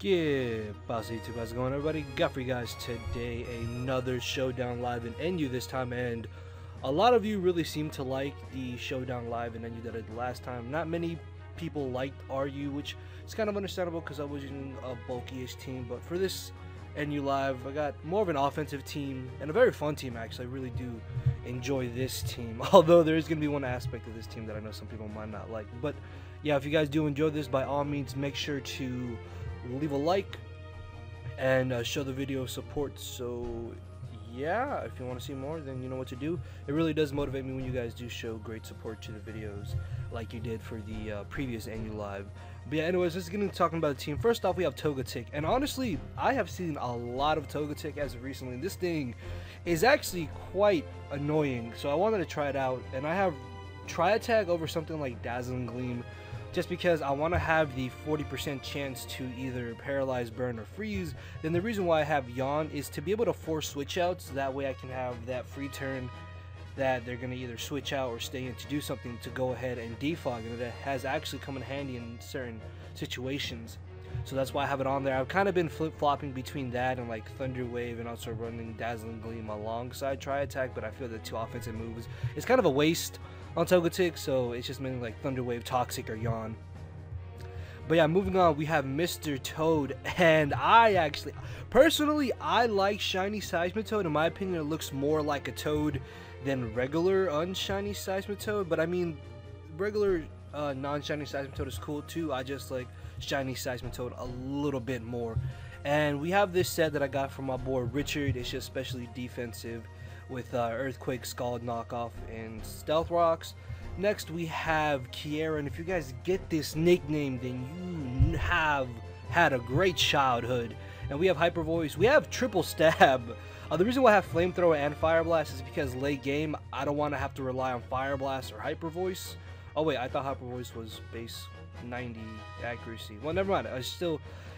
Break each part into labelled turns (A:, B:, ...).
A: Yeah, boss YouTube, how's it going, everybody? Got for you guys today another Showdown Live in NU this time, and a lot of you really seem to like the Showdown Live in NU that I did last time. Not many people liked RU, which is kind of understandable because I was using a bulky-ish team, but for this NU Live, I got more of an offensive team, and a very fun team actually. I really do enjoy this team, although there is going to be one aspect of this team that I know some people might not like. But yeah, if you guys do enjoy this, by all means, make sure to leave a like and show the video support. So yeah, if you want to see more, then you know what to do. It really does motivate me when you guys do show great support to the videos like you did for the previous NU Live. But yeah, anyways, let's get into talking about the team. First off, we have Togetic, and honestly, I have seen a lot of Togetic as of recently. This thing is actually quite annoying, so I wanted to try it out, and I have Tri-Attack over something like Dazzling Gleam, just because I want to have the 40% chance to either paralyze, burn, or freeze. Then the reason why I have Yawn is to be able to force switch outs. That way I can have that free turn that they're going to either switch out or stay in to do something to go ahead and defog, and it has actually come in handy in certain situations. So that's why I have it on there. I've kind of been flip-flopping between that and like Thunder Wave, and also running Dazzling Gleam alongside Tri-Attack, but I feel the two offensive moves is kind of a waste on Togetic, so it's just mainly like Thunder Wave, Toxic, or Yawn. But yeah, moving on, we have Mr. Toad, and personally, I like Shiny Seismitoad. In my opinion, it looks more like a Toad than regular unshiny Seismitoad, but I mean, regular non-shiny Seismitoad is cool too. I just like Shiny Seismitoad a little bit more. And we have this set that I got from my boy Richard. It's just especially defensive with Earthquake, Scald knockoff, and Stealth Rocks. Next we have Kiera, and if you guys get this nickname, then you have had a great childhood. And we have Hyper Voice, we have Triple Stab. The reason why I have Flamethrower and Fire Blast is because late game, I don't want to have to rely on Fire Blast or Hyper Voice. Oh wait, I thought Hyper Voice was base 90 accuracy. Well, never mind.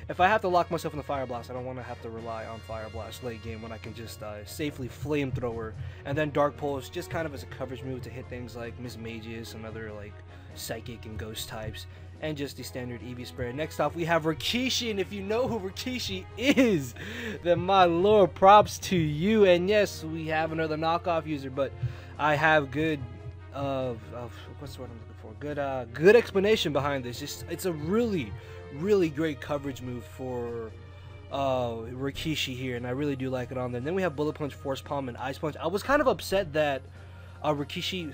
A: If I have to lock myself in the Fire Blast, I don't want to have to rely on Fire Blast late game when I can just safely Flamethrower. And then Dark Pulse, just kind of as a coverage move to hit things like Miss Magus and other like Psychic and Ghost types. And just the standard EV spread. Next off, we have Rikishi, and if you know who Rikishi is, then my lord, props to you. And yes, we have another knockoff user, but I have good, what's the word I'm looking for? Good explanation behind this. It's a really great coverage move for Rikishi here, and I really do like it on there. And then we have Bullet Punch, Force Palm, and Ice Punch. I was kind of upset that Rikishi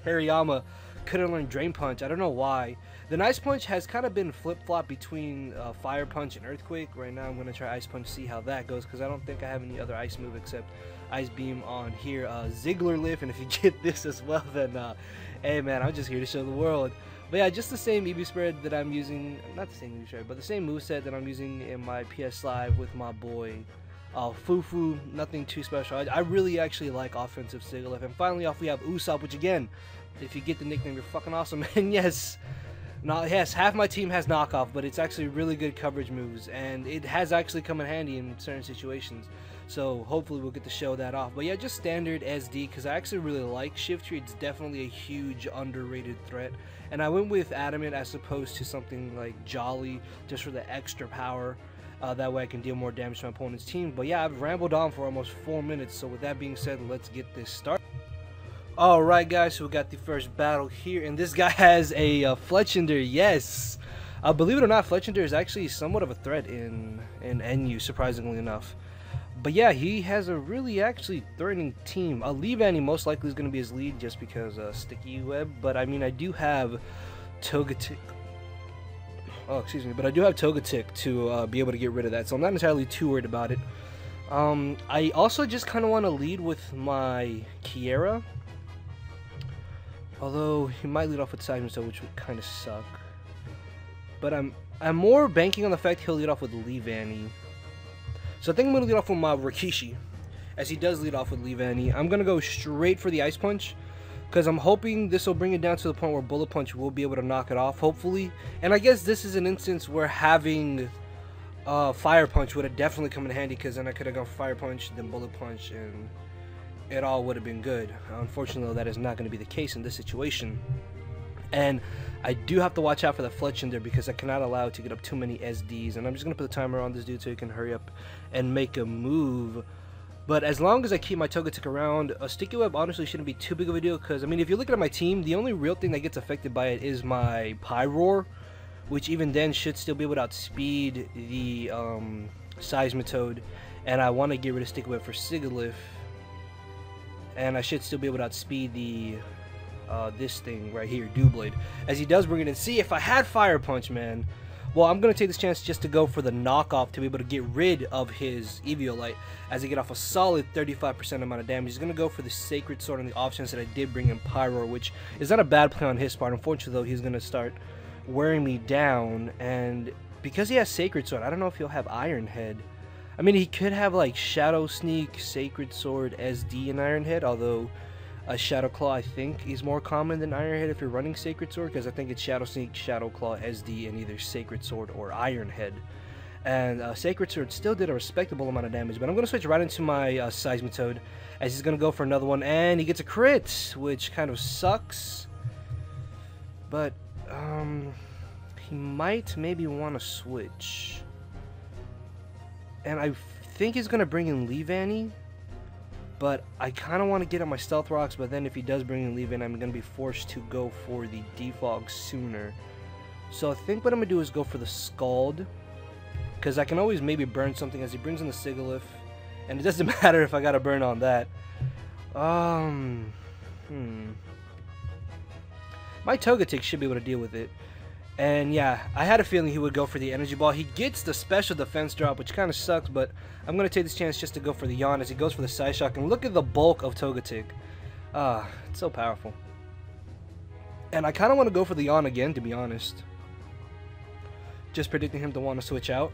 A: Hariyama couldn't learn Drain Punch. I don't know why. The Ice Punch has kind of been flip-flop between Fire Punch and Earthquake. Right now I'm going to try Ice Punch, see how that goes, because I don't think I have any other ice move except Ice Beam on here. Ziggler Lift, and if you get this as well, then hey man, I'm just here to show the world. But yeah, just the same EV spread that I'm using, not the same EV spread, but the same moveset that I'm using in my PS Live with my boy Fufu. Nothing too special. I really actually like offensive Ziggler. And finally off, we have Usopp, which again, if you get the nickname, you're fucking awesome. And yes, half my team has knockoff, but it's actually really good coverage moves, and it has actually come in handy in certain situations. So hopefully we'll get to show that off. But yeah, just standard SD, because I actually really like Shift Tree. It's definitely a huge underrated threat. And I went with Adamant as opposed to something like Jolly, just for the extra power. That way I can deal more damage to my opponent's team. But yeah, I've rambled on for almost 4 minutes. So with that being said, let's get this started. Alright guys, so we got the first battle here, and this guy has a Fletchinder. Yes, believe it or not, Fletchinder is actually somewhat of a threat in NU, surprisingly enough. But yeah, he has a really actually threatening team. Leavanny most likely is going to be his lead just because Sticky Web, but I mean I do have Togetic. Oh, excuse me, but I do have Togetic to be able to get rid of that, so I'm not entirely too worried about it. I also just kind of want to lead with my Kiera. Although he might lead off with Seismitoad, which would kind of suck. But I'm more banking on the fact he'll lead off with Leavanny. So I think I'm going to lead off with my Rikishi, as he does lead off with Leavanny. I'm going to go straight for the Ice Punch, because I'm hoping this will bring it down to the point where Bullet Punch will be able to knock it off, hopefully. And I guess this is an instance where having Fire Punch would have definitely come in handy, because then I could have gone Fire Punch, then Bullet Punch, and it all would have been good. Unfortunately, that is not going to be the case in this situation. And I do have to watch out for the Fletchinder because I cannot allow it to get up too many SDs. And I'm just going to put the timer on this dude so he can hurry up and make a move. But as long as I keep my Togetic around, a Sticky Web honestly shouldn't be too big of a deal. Because, I mean, if you're looking at my team, the only real thing that gets affected by it is my Pyroar, which even then should still be able to outspeed the Seismitoad. And I want to get rid of Sticky Web for Sigilyph. And I should still be able to outspeed the this thing right here, Doublade, as he does bring it in. See, if I had Fire Punch, man, well, I'm going to take this chance just to go for the knockoff to be able to get rid of his Eviolite as I get off a solid 35% amount of damage. He's going to go for the Sacred Sword on the off chance that I did bring in Pyroar, which is not a bad play on his part. Unfortunately, though, he's going to start wearing me down, and because he has Sacred Sword, I don't know if he'll have Iron Head. I mean, he could have, like, Shadow Sneak, Sacred Sword, SD, and Iron Head, although a Shadow Claw, I think, is more common than Iron Head if you're running Sacred Sword, because I think it's Shadow Sneak, Shadow Claw, SD, and either Sacred Sword or Iron Head. And Sacred Sword still did a respectable amount of damage, but I'm going to switch right into my Seismitoad, as he's going to go for another one, and he gets a crit, which kind of sucks. But, he might maybe want to switch. And I think he's going to bring in Leavanny. But I kind of want to get on my Stealth Rocks, but then if he does bring in Leavanny, I'm going to be forced to go for the Defog sooner. So I think what I'm going to do is go for the Scald, because I can always maybe burn something as he brings in the Sigilyph, and it doesn't matter if I got to burn on that. My Togetic should be able to deal with it. And yeah, I had a feeling he would go for the Energy Ball. He gets the special defense drop, which kind of sucks, but I'm going to take this chance just to go for the Yawn as he goes for the Side Shock. And look at the bulk of Togetic. It's so powerful. And I kind of want to go for the Yawn again, to be honest. Just predicting him to want to switch out.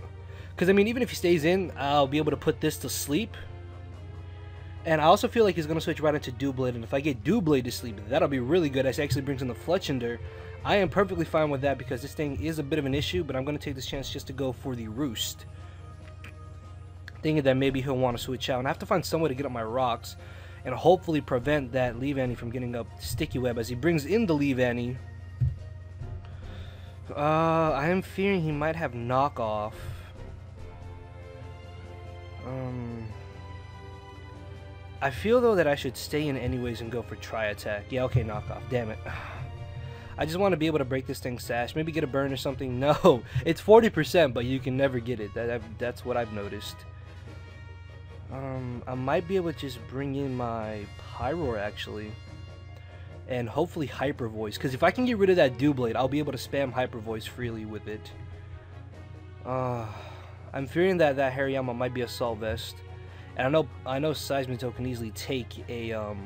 A: Because, I mean, even if he stays in, I'll be able to put this to sleep. And I also feel like he's going to switch right into Doublade. And if I get Doublade to sleep, that'll be really good as he actually brings in the Fletchinder. I am perfectly fine with that because this thing is a bit of an issue, but I'm going to take this chance just to go for the Roost. Thinking that maybe he'll want to switch out. And I have to find some way to get up my rocks and hopefully prevent that Leavanny from getting up Sticky Web as he brings in the Leavanny. I am fearing he might have Knockoff. I feel though that I should stay in anyways and go for Tri-Attack. Yeah, okay, Knockoff. Damn it. I just want to be able to break this thing's sash. Maybe get a burn or something. No, it's 40%, but you can never get it. That's what I've noticed. I might be able to just bring in my Pyroar, actually. And hopefully Hyper Voice. Because if I can get rid of that Doublade, I'll be able to spam Hyper Voice freely with it. I'm fearing that Hariyama might be Assault Vest. And I know Seismitoad can easily take a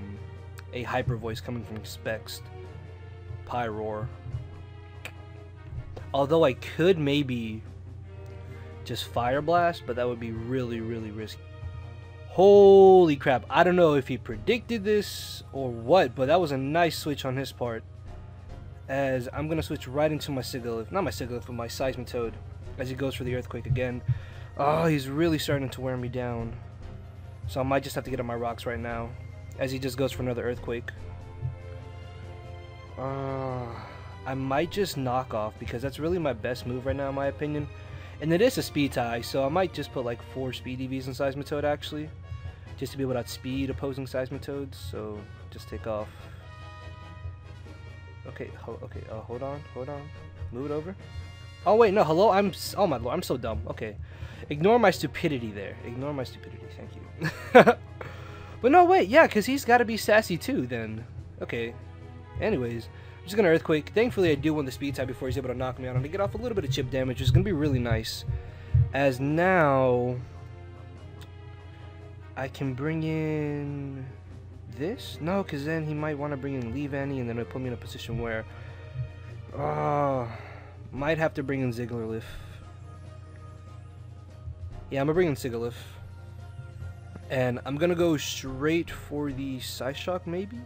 A: Hyper Voice coming from Specs. Pyroar. Although I could maybe just Fire Blast, but that would be really, really risky. Holy crap. I don't know if he predicted this or what, but that was a nice switch on his part. As I'm going to switch right into my Sigilyph. Not my Sigilyph, but my Seismitoad. As he goes for the Earthquake again. Oh, he's really starting to wear me down. So I might just have to get on my rocks right now. As he just goes for another Earthquake. I might just knock off because that's really my best move right now in my opinion. And it is a speed tie, so I might just put like 4 speed EVs in Seismitoad actually. Just to be able to outspeed opposing Seismitoads, so just take off. Okay, hold on. Move it over. Oh wait, no, hello, oh my lord, I'm so dumb. Okay. Ignore my stupidity there. Ignore my stupidity, thank you. But no, wait, yeah, because he's got to be sassy too then. Okay. Anyways, I'm just going to Earthquake. Thankfully, I do win the speed tie before he's able to knock me out. And to get off a little bit of chip damage, which is going to be really nice. As now, I can bring in this? No, because then he might want to bring in Leavanny, and then it'll put me in a position where... might have to bring in Sigilyph. Yeah, I'm going to bring in Sigilyph. And I'm going to go straight for the Psyshock, maybe?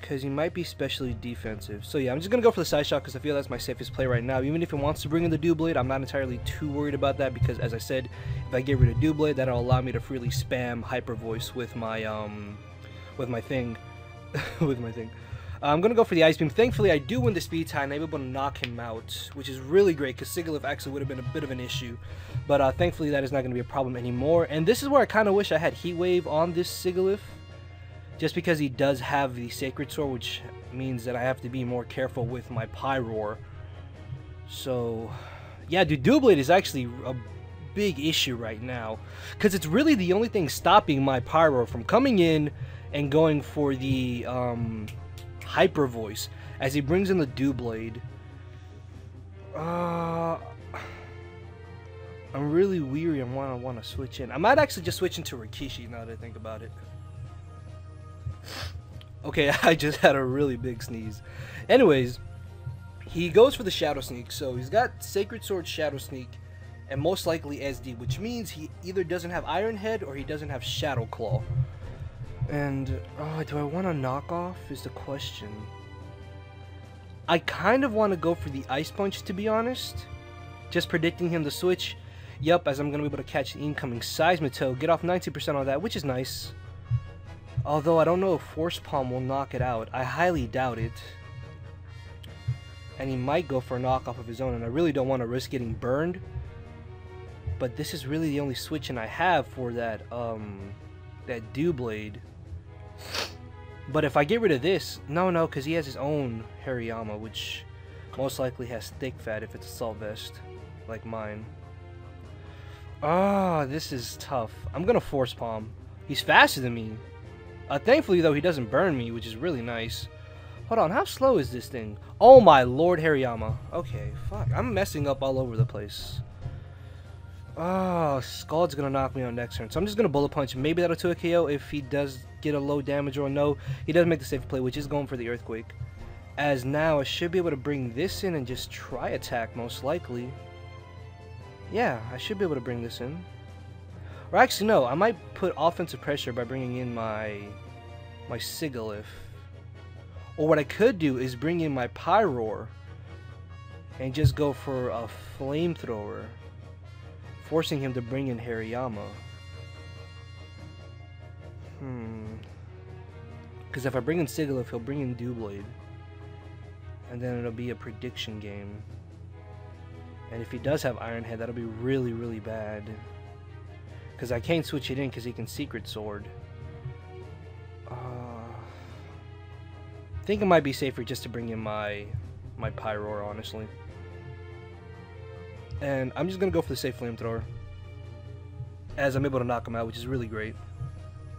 A: Because he might be specially defensive. So yeah, I'm just going to go for the Side Shock because I feel that's my safest play right now. Even if he wants to bring in the Doublade, I'm not entirely too worried about that because, as I said, if I get rid of Doublade, that'll allow me to freely spam Hyper Voice with my thing. I'm going to go for the Ice Beam. Thankfully, I do win the speed tie, and I'm able to knock him out, which is really great, because Sigilyph actually would have been a bit of an issue. But thankfully, that is not going to be a problem anymore. And this is where I kind of wish I had Heat Wave on this Sigilyph, just because he does have the Sacred Sword, which means that I have to be more careful with my Pyroar. So, yeah, dude, Doublade is actually a big issue right now, because it's really the only thing stopping my Pyroar from coming in and going for the Hyper Voice as he brings in the Doublade. I'm really weary and want to switch in. I might actually just switch into Rikishi now that I think about it. Okay, I just had a really big sneeze. Anyways, he goes for the Shadow Sneak, so he's got Sacred Sword, Shadow Sneak, and most likely SD, which means he either doesn't have Iron Head or he doesn't have Shadow Claw. And, do I want to knock off is the question. I kind of want to go for the Ice Punch, to be honest. Just predicting him to switch. Yup, as I'm going to be able to catch the incoming Seismitoad, get off 90% on that, which is nice. Although I don't know if Force Palm will knock it out. I highly doubt it. And he might go for a knockoff of his own, and I really don't want to risk getting burned. But this is really the only switch-in I have for that Doublade. But if I get rid of this, no, because he has his own Hariyama, which most likely has thick fat if it's Assault Vest, like mine. This is tough. I'm gonna Force Palm. He's faster than me. Thankfully, though, he doesn't burn me, which is really nice. Hold on, how slow is this thing? Oh my lord, Hariyama. Okay, fuck. I'm messing up all over the place. Oh, Scald's gonna knock me out next turn. So I'm just gonna Bullet Punch. Maybe that'll 2 a KO if he does get a low damage, or no. He does make the safe play, which is going for the Earthquake. As now, I should be able to bring this in and just try attack, most likely. Yeah, I should be able to bring this in. Or actually, no. I might put offensive pressure by bringing in my Sigilyph. Or what I could do is bring in my Pyroar and just go for a Flamethrower, forcing him to bring in Hariyama. Because if I bring in Sigilyph, he'll bring in Doublade. And then it'll be a prediction game. And if he does have Iron Head, that'll be really, really bad. Because I can't switch it in because he can Secret Sword. I think it might be safer just to bring in my Pyroar, honestly. And I'm just going to go for the safe Flamethrower, as I'm able to knock him out, which is really great.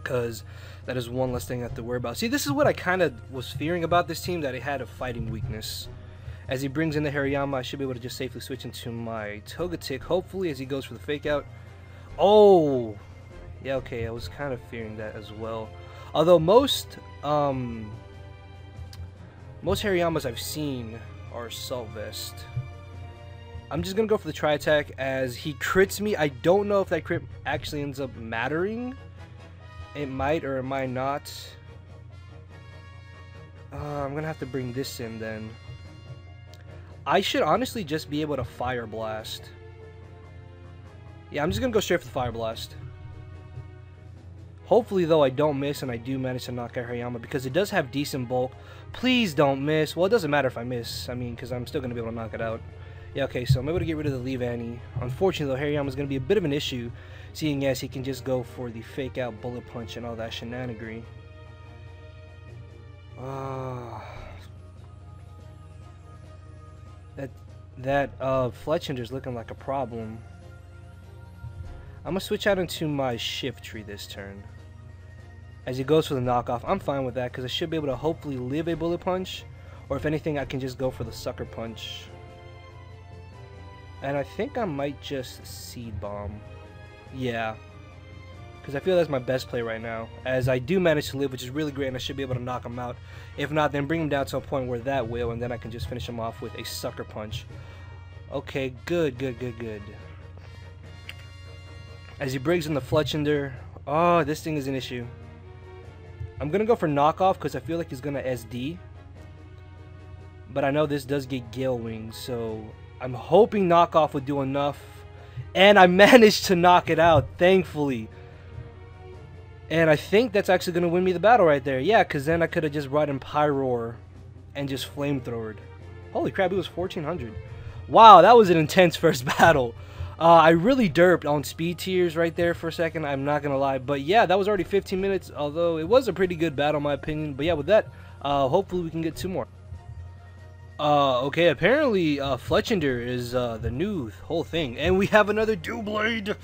A: Because that is one less thing I have to worry about. See, this is what I kind of was fearing about this team, that it had a fighting weakness. As he brings in the Hariyama, I should be able to just safely switch into my Togetic, hopefully, as he goes for the Fake Out. Oh! Yeah, okay, I was kind of fearing that as well. Although most Hariyamas I've seen are Assault Vest. I'm just going to go for the Tri-Attack as he crits me. I don't know if that crit actually ends up mattering. It might or it might not. I'm going to have to bring this in then. I should honestly just be able to Fire Blast. Yeah, I'm just going to go straight for the Fire Blast. Hopefully, though, I don't miss and I do manage to knock out Hariyama because it does have decent bulk. Please don't miss. Well, it doesn't matter if I miss. I mean, because I'm still going to be able to knock it out. Yeah, okay, so I'm able to get rid of the Leaf Annie. Unfortunately, though, Hariyama is going to be a bit of an issue, seeing as he can just go for the Fake Out, Bullet Punch, and all that shenanigans. That Fletchender's looking like a problem. I'm going to switch out into my Shift Tree this turn. As he goes for the knockoff, I'm fine with that because I should be able to hopefully live a Bullet Punch. Or if anything, I can just go for the Sucker Punch. And I think I might just Seed Bomb. Yeah. Because I feel that's my best play right now. As I do manage to live, which is really great, and I should be able to knock him out. If not, then bring him down to a point where that will, and then I can just finish him off with a Sucker Punch. Okay, good. As he brings in the Fletchender. Oh, this thing is an issue. I'm going to go for knockoff because I feel like he's going to SD. But I know this does get Gale Wings, so I'm hoping knockoff would do enough. And I managed to knock it out, thankfully. And I think that's actually going to win me the battle right there. Yeah, because then I could have just brought in Pyroar and just flamethrowered. Holy crap, it was 1400. Wow, that was an intense first battle. I really derped on speed tiers right there for a second, I'm not gonna lie. But yeah, that was already 15 minutes, although it was a pretty good battle in my opinion. But yeah, with that, hopefully we can get 2 more. Okay, apparently Fletchinder is the new whole thing. And we have another Doublade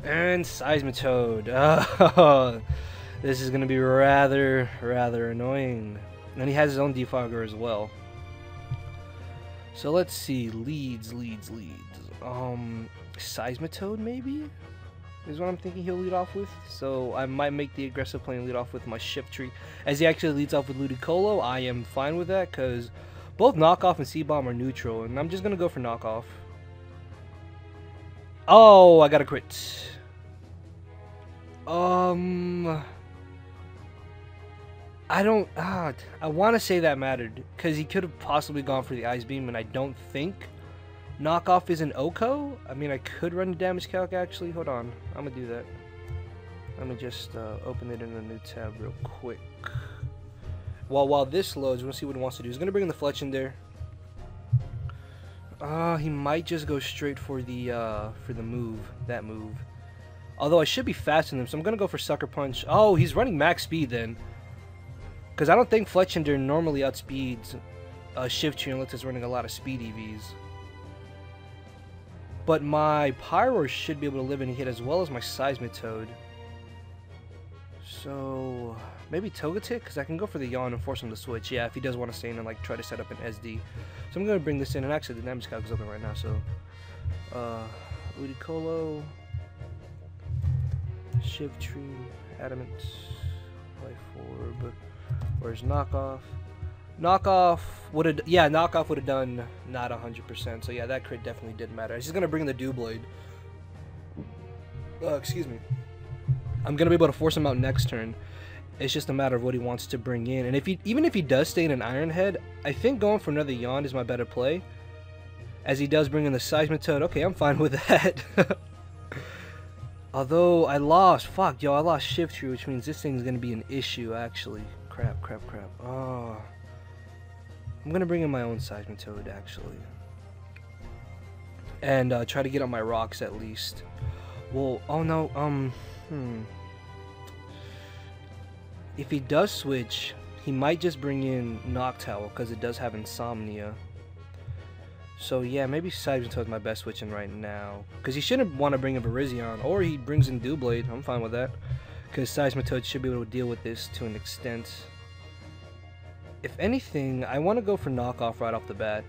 A: and Seismitoad. This is gonna be rather annoying. And he has his own defogger as well. So let's see, leads. Seismitoad maybe? Is what I'm thinking he'll lead off with. So I might make the aggressive play and lead off with my Shift Tree. As he actually leads off with Ludicolo, I am fine with that because both Knockoff and C-Bomb are neutral. And I'm just going to go for Knockoff. Oh, I got a crit. I don't... I want to say that mattered. Because he could have possibly gone for the Ice Beam. And I don't think Knockoff is an Oko. I mean, I could run damage calc actually. Hold on. I'm going to do that. Let me just open it in a new tab real quick. While this loads, we're going to see what he wants to do. He's going to bring in the Fletchinder. He might just go straight for the move. That move. Although I should be faster than him, so I'm going to go for Sucker Punch. Oh, he's running max speed then. Because I don't think Fletchinder normally outspeeds Shift Tree unless it's running a lot of speed EVs. But my Pyroar should be able to live in a hit as well as my Seismitoad. So maybe Togetic, because I can go for the Yawn and force him to switch. Yeah, if he does want to stay in and like try to set up an SD. So I'm going to bring this in, and actually the damage calc is open right now. So Ludicolo, Shift Tree, Adamant, Life Orb. Where's Knockoff? Knockoff would have, yeah, Knockoff would have done not 100%. So yeah, that crit definitely did matter. He's gonna bring in the Doublade. Excuse me. I'm gonna be able to force him out next turn. It's just a matter of what he wants to bring in. And if he, even if he does stay in an Iron Head, I think going for another Yawn is my better play. As he does bring in the Seismitoad. Okay, I'm fine with that. Although I lost, fuck, yo, I lost Shift Tree, which means this thing's gonna be an issue actually. Crap. Oh. I'm gonna bring in my own Seismitoad actually. And try to get on my rocks at least. Well, oh no, if he does switch, he might just bring in Noctowl because it does have Insomnia. So yeah, maybe Seismitoad is my best switch in right now. Because he shouldn't want to bring in Virizion, or he brings in Doublade. I'm fine with that. Because Seismitoad should be able to deal with this to an extent. If anything, I want to go for Knockoff right off the bat.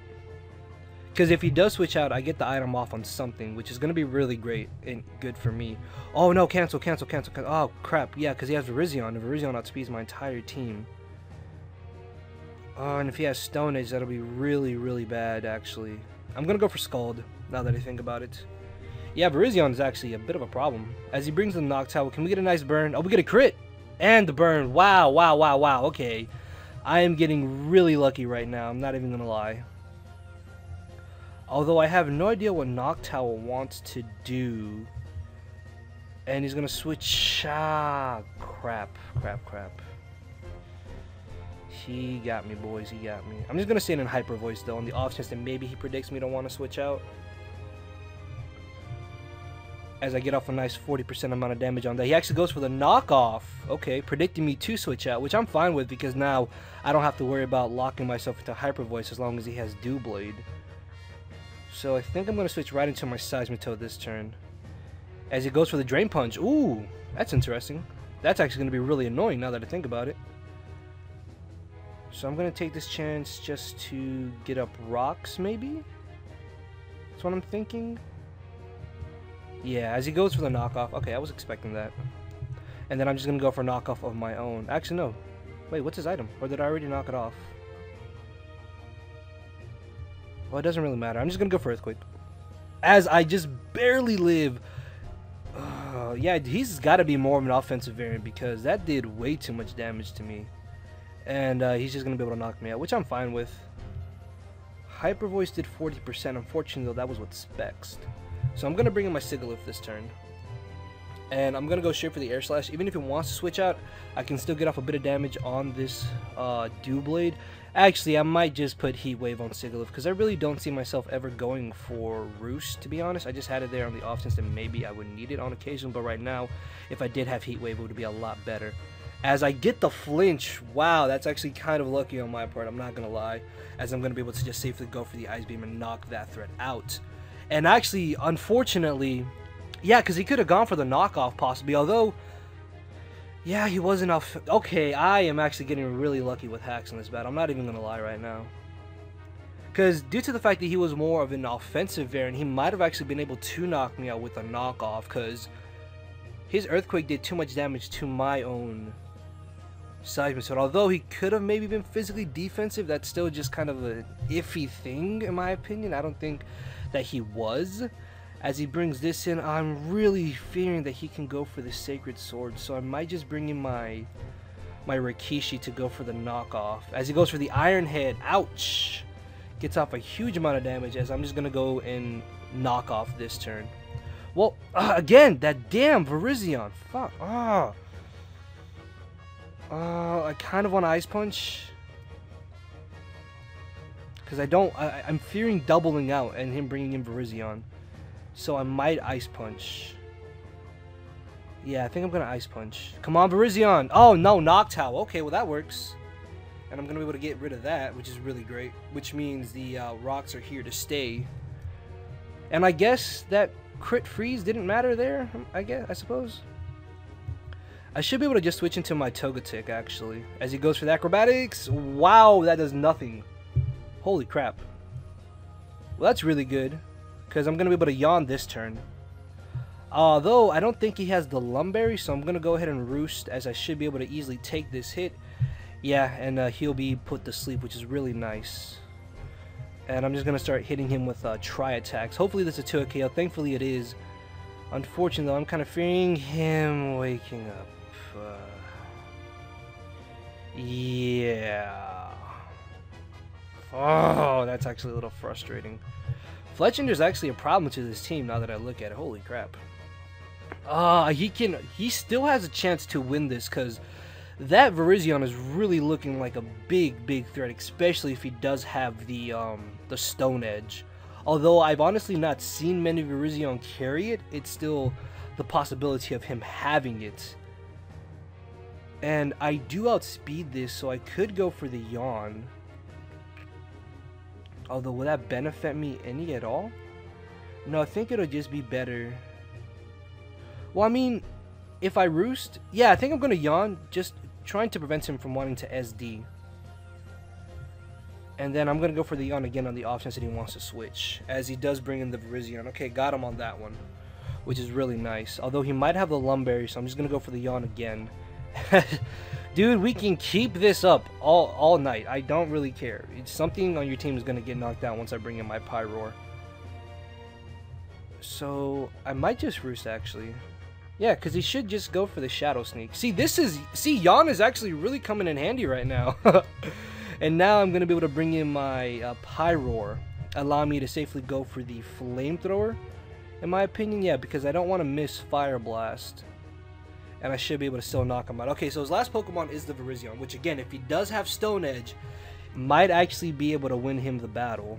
A: Because if he does switch out, I get the item off on something, which is going to be really great and good for me. Oh no, cancel. Oh crap, yeah, because he has Virizion, and Virizion outspeeds my entire team. Oh, and if he has Stone Edge, that'll be really bad, actually. I'm going to go for Scald, now that I think about it. Yeah, Virizion is actually a bit of a problem. As he brings in the Noctowl, can we get a nice burn? Oh, we get a crit! And the burn. Wow, okay. I am getting really lucky right now, I'm not even going to lie. Although I have no idea what Noctowl wants to do. And he's going to switch... Ah, crap. He got me, boys, he got me. I'm just going to say it in Hyper Voice, though, on the off chance that maybe he predicts me to want to switch out. As I get off a nice 40% amount of damage on that. He actually goes for the Knockoff. Okay, predicting me to switch out, which I'm fine with because now I don't have to worry about locking myself into Hyper Voice as long as he has Doublade. So I think I'm going to switch right into my Seismitoad this turn. As he goes for the Drain Punch. Ooh, that's interesting. That's actually going to be really annoying now that I think about it. So I'm going to take this chance just to get up rocks, maybe? That's what I'm thinking. Yeah, as he goes for the Knockoff. Okay, I was expecting that. And then I'm just going to go for a Knockoff of my own. Actually, no. Wait, what's his item? Or did I already knock it off? Well, it doesn't really matter. I'm just going to go for Earthquake. As I just barely live. Yeah, he's got to be more of an offensive variant because that did way too much damage to me. And he's just going to be able to knock me out, which I'm fine with. Hyper Voice did 40%. Unfortunately, though, that was with Specs. So I'm going to bring in my Sigilyph this turn. And I'm going to go straight for the Air Slash. Even if it wants to switch out, I can still get off a bit of damage on this Dew Blade. Actually, I might just put Heat Wave on Sigilyph, because I really don't see myself ever going for Roost, to be honest. I just had it there on the off chance that maybe I would need it on occasion, but right now, if I did have Heat Wave, it would be a lot better. As I get the flinch, wow, that's actually kind of lucky on my part, I'm not going to lie, as I'm going to be able to just safely go for the Ice Beam and knock that threat out. And actually, unfortunately, yeah, because he could have gone for the knockoff possibly, although, yeah, he wasn't off. Okay, I am actually getting really lucky with hacks in this battle. I'm not even going to lie right now. Because due to the fact that he was more of an offensive variant, he might have actually been able to knock me out with a knockoff, because his Earthquake did too much damage to my own Seismic Sword. Although he could have maybe been physically defensive, that's still just kind of an iffy thing in my opinion. I don't think that he was. As he brings this in, I'm really fearing that he can go for the Sacred Sword, so I might just bring in my Rikishi to go for the knockoff. As he goes for the Iron Head, ouch! Gets off a huge amount of damage, as I'm just going to go and knock off this turn. Well, again, that damn Virizion, fuck, I kind of want to Ice Punch. Because I'm fearing doubling out and him bringing in Virizion. So I might Ice Punch. Yeah, I think I'm going to Ice Punch. Come on, Virizion. Oh, no, Noctowl. Okay, well, that works. And I'm going to be able to get rid of that, which is really great. Which means the rocks are here to stay. And I guess that crit freeze didn't matter there, I suppose. I should be able to just switch into my Togetic, actually. As he goes for the Acrobatics. Wow, that does nothing. Holy crap. Well, that's really good, because I'm going to be able to yawn this turn. Although, I don't think he has the Lumberry, so I'm going to go ahead and Roost, as I should be able to easily take this hit. Yeah, and he'll be put to sleep, which is really nice. And I'm just going to start hitting him with Tri-Attacks. Hopefully this is a 2 KO. Thankfully it is. Unfortunately, I'm kind of fearing him waking up. Yeah. Oh, that's actually a little frustrating. Fletchender's actually a problem to this team now that I look at it. Holy crap. He still has a chance to win this, because that Virizion is really looking like a big threat, especially if he does have the Stone Edge. Although I've honestly not seen many Virizion carry it, it's still the possibility of him having it. And I do outspeed this, so I could go for the Yawn. Although, will that benefit me any at all? No, I think it'll just be better. Well, I mean, if I Roost, yeah, I think I'm going to Yawn, just trying to prevent him from wanting to SD. And then I'm going to go for the Yawn again on the off chance that he wants to switch, as he does bring in the Virizion. Okay, got him on that one, which is really nice. Although he might have the Lumberry, so I'm just going to go for the Yawn again. Dude, we can keep this up all night. I don't really care. It's something on your team is going to get knocked out once I bring in my Pyroar. So, I might just Roost, actually. Yeah, because he should just go for the Shadow Sneak. See, Yawn is actually really coming in handy right now. And now I'm going to be able to bring in my Pyroar, allow me to safely go for the Flamethrower. In my opinion, yeah, because I don't want to miss Fire Blast. And I should be able to still knock him out. Okay, so his last Pokemon is the Virizion, which again, if he does have Stone Edge, might actually be able to win him the battle.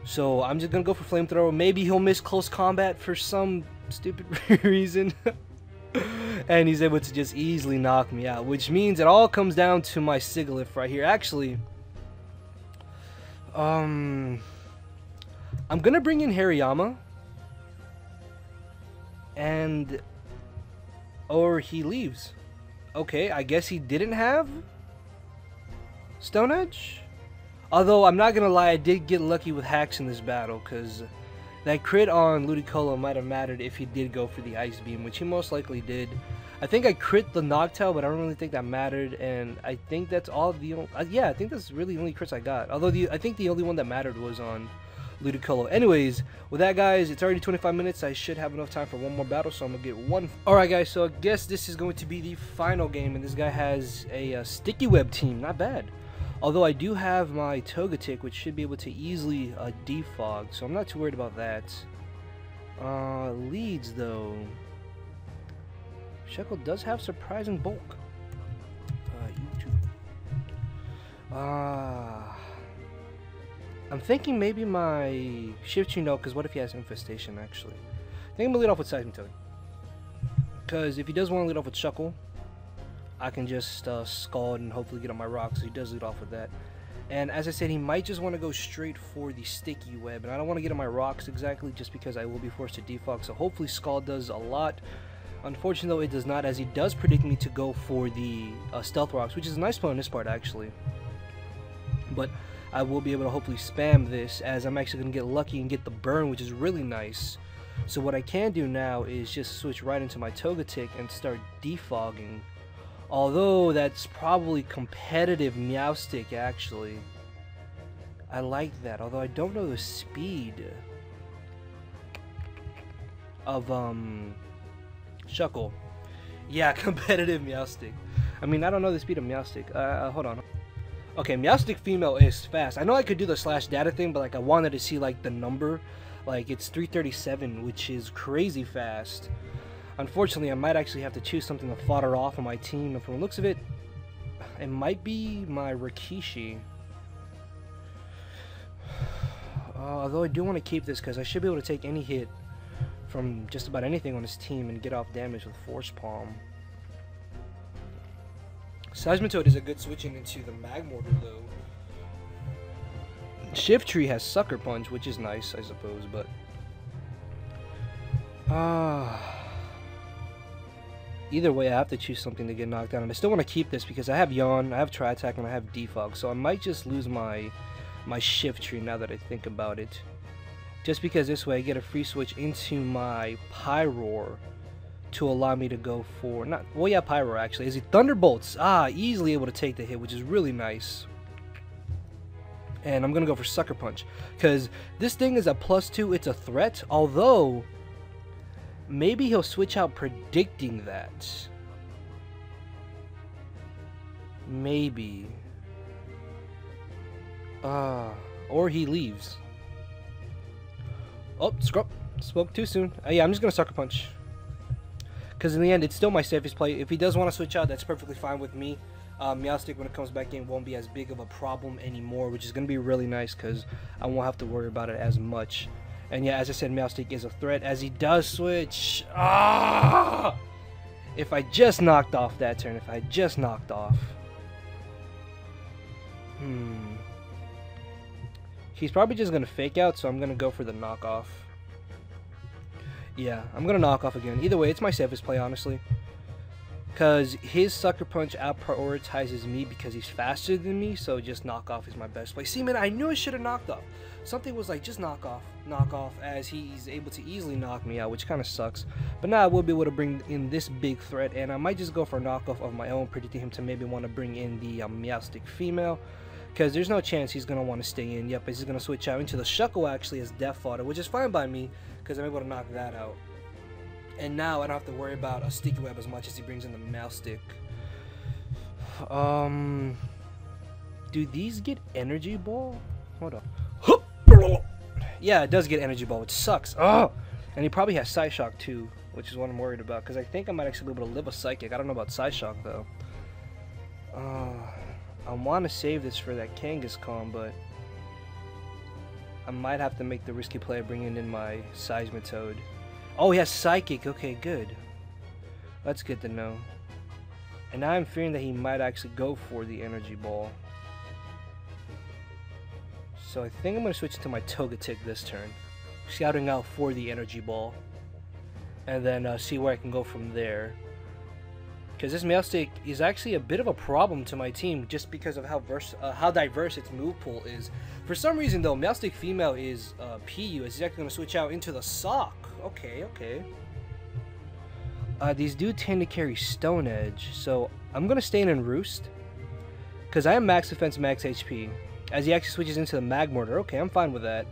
A: So I'm just going to go for Flamethrower. Maybe he'll miss Close Combat for some stupid reason. And he's able to just easily knock me out, which means it all comes down to my Sigilyph right here. Actually, I'm going to bring in Hariyama. And... or he leaves. Okay, I guess he didn't have Stone Edge? Although, I'm not gonna lie, I did get lucky with hacks in this battle, because that crit on Ludicolo might have mattered if he did go for the Ice Beam, which he most likely did. I think I crit the Noctowl, but I don't really think that mattered, and I think that's all the only... yeah, I think that's really the only crits I got. Although, I think the only one that mattered was on Ludicolo. Anyways, with that, guys, it's already 25 minutes. I should have enough time for one more battle, so I'm gonna get one. Alright, guys, so I guess this is going to be the final game, and this guy has a Sticky Web team. Not bad. Although I do have my Togetic, which should be able to easily defog, so I'm not too worried about that. Leads, though. Shuckle does have surprising bulk. I'm thinking maybe my Shift Tree, no, because what if he has Infestation, actually? I think I'm going to lead off with Seismitoad. Because if he does want to lead off with Shuckle, I can just Scald and hopefully get on my rocks. So he does lead off with that. And as I said, he might just want to go straight for the Sticky Web. And I don't want to get on my rocks exactly just because I will be forced to defog. So hopefully Scald does a lot. Unfortunately, though, it does not, as he does predict me to go for the Stealth Rocks, which is a nice play on this part, actually. But I will be able to hopefully spam this, as I'm actually going to get lucky and get the burn, which is really nice. So what I can do now is just switch right into my Togetic and start defogging. Although that's probably competitive Meowstic, actually. I like that, although I don't know the speed of Shuckle. Yeah, competitive Meowstic. I mean, I don't know the speed of Meowstic. Hold on. Okay, Meowstic female is fast. I know I could do the slash data thing, but like I wanted to see like the number. Like it's 337, which is crazy fast. Unfortunately, I might actually have to choose something to fodder off on my team, and from the looks of it, it might be my Rikishi. Although I do want to keep this because I should be able to take any hit from just about anything on his team and get off damage with Force Palm. Seismitoad is a good switching into the Magmortar, though. Shift Tree has Sucker Punch, which is nice, I suppose, but either way, I have to choose something to get knocked down, and I still want to keep this because I have Yawn, I have Tri-Attack, and I have Defog, so I might just lose my Shift Tree now that I think about it. Just because this way I get a free switch into my Pyroar to allow me to go for, Pyroar actually. Is he Thunderbolts? Easily able to take the hit, which is really nice. And I'm going to go for Sucker Punch, because this thing is a +2, it's a threat, although maybe he'll switch out predicting that. Maybe. Or he leaves. Oh, spoke too soon. Yeah, I'm just going to Sucker Punch. Because in the end, it's still my safest play. If he does want to switch out, that's perfectly fine with me. Meowstic, when it comes back in, won't be as big of a problem anymore, which is going to be really nice because I won't have to worry about it as much. And yeah, as I said, Meowstic is a threat as he does switch. If I just knocked off that turn, if I just knocked off. He's probably just going to fake out, so I'm going to go for the knockoff. Yeah, I'm going to knock off again. Either way, it's my safest play, honestly. Because his Sucker Punch out-prioritizes me because he's faster than me, so just knock off is my best play. See, man, I knew I should have knocked off. Something was like, just knock off, as he's able to easily knock me out, which kind of sucks. But now I will be able to bring in this big threat, and I might just go for a knockoff of my own, predicting him to maybe want to bring in the Meowstic female. Because there's no chance he's going to want to stay in. Yep, he's going to switch out into the Shuckle, actually, as Death Fodder, which is fine by me, because I'm able to knock that out. And now I don't have to worry about a Sticky Web as much as he brings in the Meowstic. Do these get Energy Ball? Hold on. Yeah, it does get Energy Ball, which sucks. And he probably has Psyshock too, which is what I'm worried about, because I think I might actually be able to live a Psychic. I don't know about Psyshock though. I want to save this for that Kangaskhan, but I might have to make the risky play of bringing in my Seismitoad. Oh, he has Psychic. Okay, good. That's good to know. And now I'm fearing that he might actually go for the Energy Ball. So I think I'm going to switch to my Togetic this turn. Scouting out for the Energy Ball. And then see where I can go from there. Because this Meowstic is actually a bit of a problem to my team just because of how diverse its move pool is. For some reason though, Meowstic female is PU, as he's actually going to switch out into the Sock. Okay. These do tend to carry Stone Edge, so I'm going to stay in Roost. Because I am max defense, max HP. As he actually switches into the Magmortar. Okay, I'm fine with that.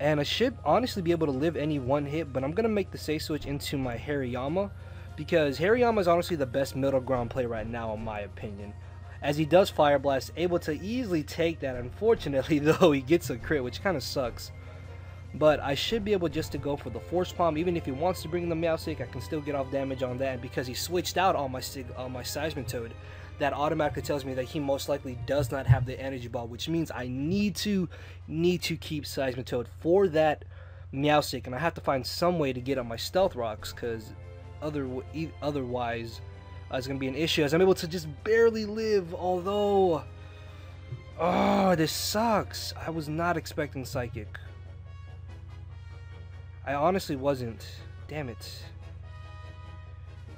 A: And I should honestly be able to live any one hit, but I'm going to make the safe switch into my Hariyama. Because Hariyama is honestly the best middle ground play right now, in my opinion. As he does Fire Blast, able to easily take that. Unfortunately, though, he gets a crit, which kind of sucks. But I should be able just to go for the Force Palm. Even if he wants to bring in the Meowstic, I can still get off damage on that. And because he switched out on my Seismitoad, that automatically tells me that he most likely does not have the Energy Ball, which means I need to keep Seismitoad for that Meowstic, and I have to find some way to get up my Stealth Rocks, because otherwise it's going to be an issue, as I'm able to just barely live, although... Oh, this sucks. I was not expecting Psychic. I honestly wasn't. Damn it.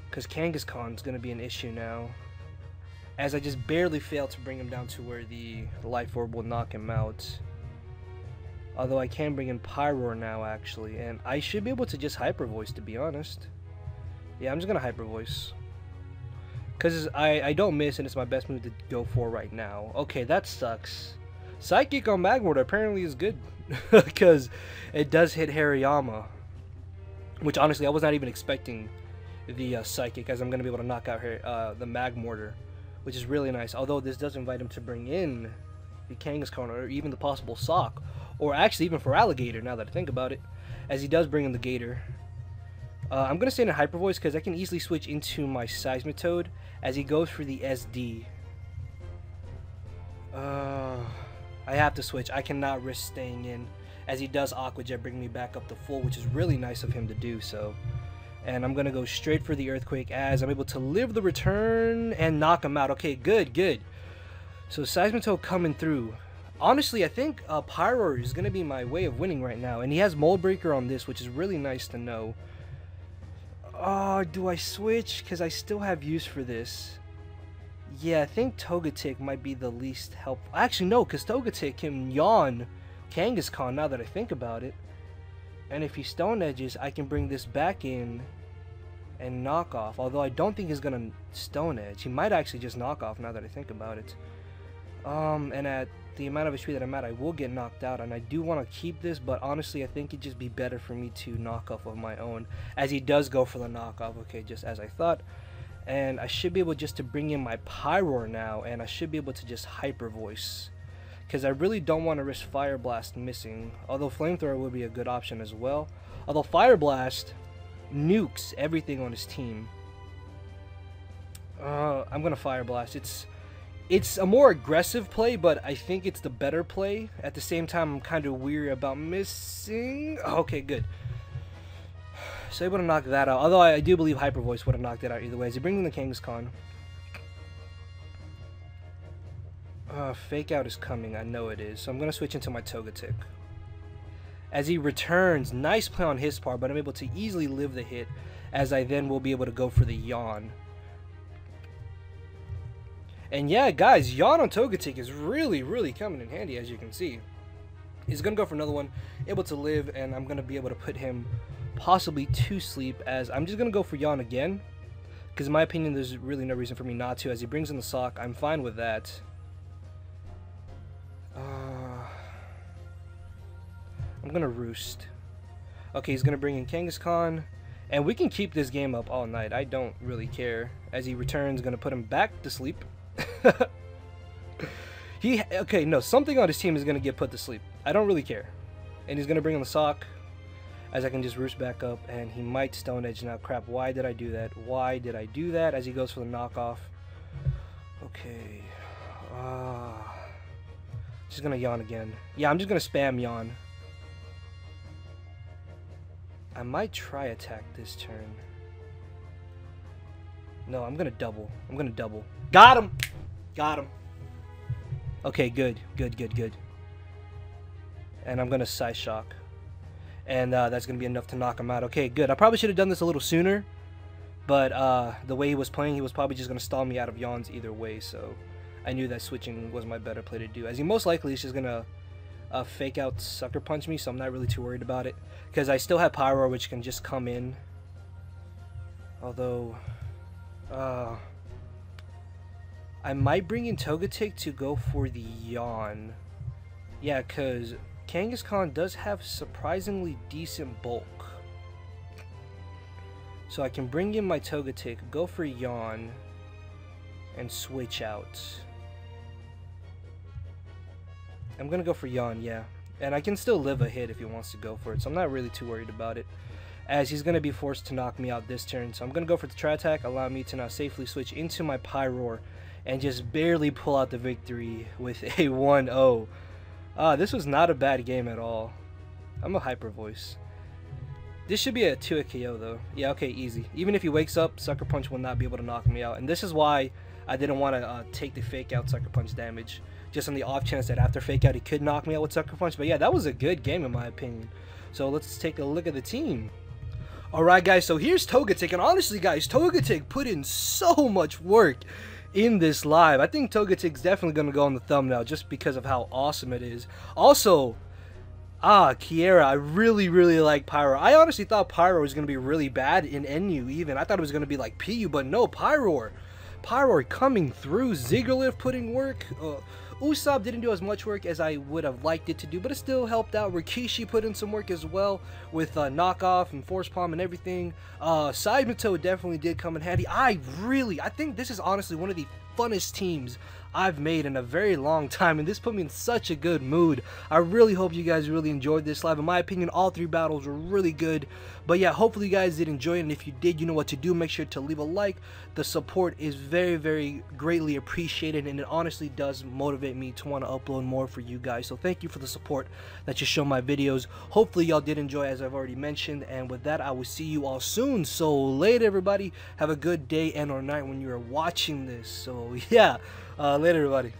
A: Because Kangaskhan's going to be an issue now, as I just barely failed to bring him down to where the Life Orb will knock him out. Although I can bring in Pyroar now, actually, and I should be able to just Hyper Voice, to be honest. Yeah, I'm just going to Hyper Voice. Because I don't miss, and it's my best move to go for right now. Okay, that sucks. Psychic on Magmortar apparently is good. Because it does hit Hariyama. Which, honestly, I was not even expecting the Psychic, as I'm going to be able to knock out the Magmortar. Which is really nice. Although this does invite him to bring in the Kangaskhan, or even the possible Sock. Or actually even for Alligator, now that I think about it. As he does bring in the Gator. I'm going to stay in a Hyper Voice because I can easily switch into my Seismitoad as he goes for the SD. I have to switch. I cannot risk staying in, as he does Aqua Jet bring me back up to full, which is really nice of him to do so. And I'm going to go straight for the Earthquake, as I'm able to live the return and knock him out. Okay, good. So Seismitoad coming through. Honestly, I think Pyroar is going to be my way of winning right now. And he has Mold Breaker on this, which is really nice to know. Oh, do I switch? Because I still have use for this. Yeah, I think Togetic might be the least helpful. Actually, no, because Togetic can yawn Kangaskhan now that I think about it. And if he Stone Edges, I can bring this back in and knock off. Although I don't think he's going to Stone Edge. He might actually just knock off now that I think about it. And at the amount of HP that I'm at, I will get knocked out, and I do want to keep this, but honestly I think it'd just be better for me to knock off of my own, as he does go for the knockoff. Okay, just as I thought. And I should be able just to bring in my Pyroar now, and I should be able to just Hyper Voice, because I really don't want to risk Fire Blast missing, although Flamethrower would be a good option as well. Although Fire Blast nukes everything on his team. I'm gonna Fire Blast. It's a more aggressive play, but I think it's the better play. At the same time, I'm kind of weary about missing. Okay, good. So able to knock that out. Although I do believe Hyper Voice would have knocked it out either way. As he brings in the Kangaskhan. Fake Out is coming. I know it is. So I'm going to switch into my Togetic. As he returns, nice play on his part, but I'm able to easily live the hit, as I then will be able to go for the Yawn. And yeah, guys, Yawn on Togetic is really coming in handy, as you can see. He's going to go for another one, able to live, and I'm going to be able to put him possibly to sleep, as I'm just going to go for Yawn again. Because in my opinion, there's really no reason for me not to. As he brings in the Sock, I'm fine with that. I'm going to Roost. Okay, he's going to bring in Kangaskhan. And we can keep this game up all night. I don't really care. As he returns, going to put him back to sleep. Okay, no, something on his team is going to get put to sleep. I don't really care. And he's going to bring in the Sock, as I can just Roost back up, and he might Stone Edge now. Crap, why did I do that? Why did I do that? As he goes for the knockoff. Okay. Just going to Yawn again. Yeah, I'm just going to spam Yawn. I might try attack this turn. No, I'm going to double. I'm going to double. Got him! Got him. Okay, good. And I'm going to Psy Shock. And that's going to be enough to knock him out. Okay, good. I probably should have done this a little sooner. But the way he was playing, he was probably just going to stall me out of Yawns either way. So I knew that switching was my better play to do. As he most likely is just going to Fake Out Sucker Punch me. So I'm not really too worried about it. Because I still have Pyroar, which can just come in. Although... I might bring in Togetic to go for the Yawn. Yeah, because Kangaskhan does have surprisingly decent bulk. So I can bring in my Togetic, go for Yawn, and switch out. I'm going to go for Yawn, yeah. And I can still live a hit if he wants to go for it, so I'm not really too worried about it, as he's going to be forced to knock me out this turn. So I'm going to go for the Tri Attack, allow me to now safely switch into my Pyroar and just barely pull out the victory with a 1-0. This was not a bad game at all. I'm a hyper voice. This should be a 2-hit KO though. Yeah, okay, easy. Even if he wakes up, Sucker Punch will not be able to knock me out. And this is why I didn't want to take the Fake Out Sucker Punch damage, just on the off chance that after Fake Out he could knock me out with Sucker Punch. But yeah, that was a good game in my opinion. So let's take a look at the team. Alright guys, so here's Togetic, and honestly guys, Togetic put in so much work in this live. I think Togetic's definitely going to go on the thumbnail just because of how awesome it is. Also, Kiera, I really like Pyroar. I honestly thought Pyroar was going to be really bad in NU even. I thought it was going to be like PU, but no, Pyroar coming through. Zigglerlift putting work. Usopp didn't do as much work as I would have liked it to do, but it still helped out. Rikishi put in some work as well with knockoff and force palm and everything. Saimito definitely did come in handy. I think this is honestly one of the funnest teams I've made in a very long time, and this put me in such a good mood. I really hope you guys really enjoyed this live. In my opinion, all 3 battles were really good. But yeah, hopefully you guys did enjoy it, and if you did, you know what to do. Make sure to leave a like. The support is very greatly appreciated, and it honestly does motivate me to want to upload more for you guys. So thank you for the support that you show my videos. Hopefully y'all did enjoy, as I've already mentioned, and with that, I will see you all soon. So later everybody, have a good day and or night when you are watching this. So yeah, later everybody.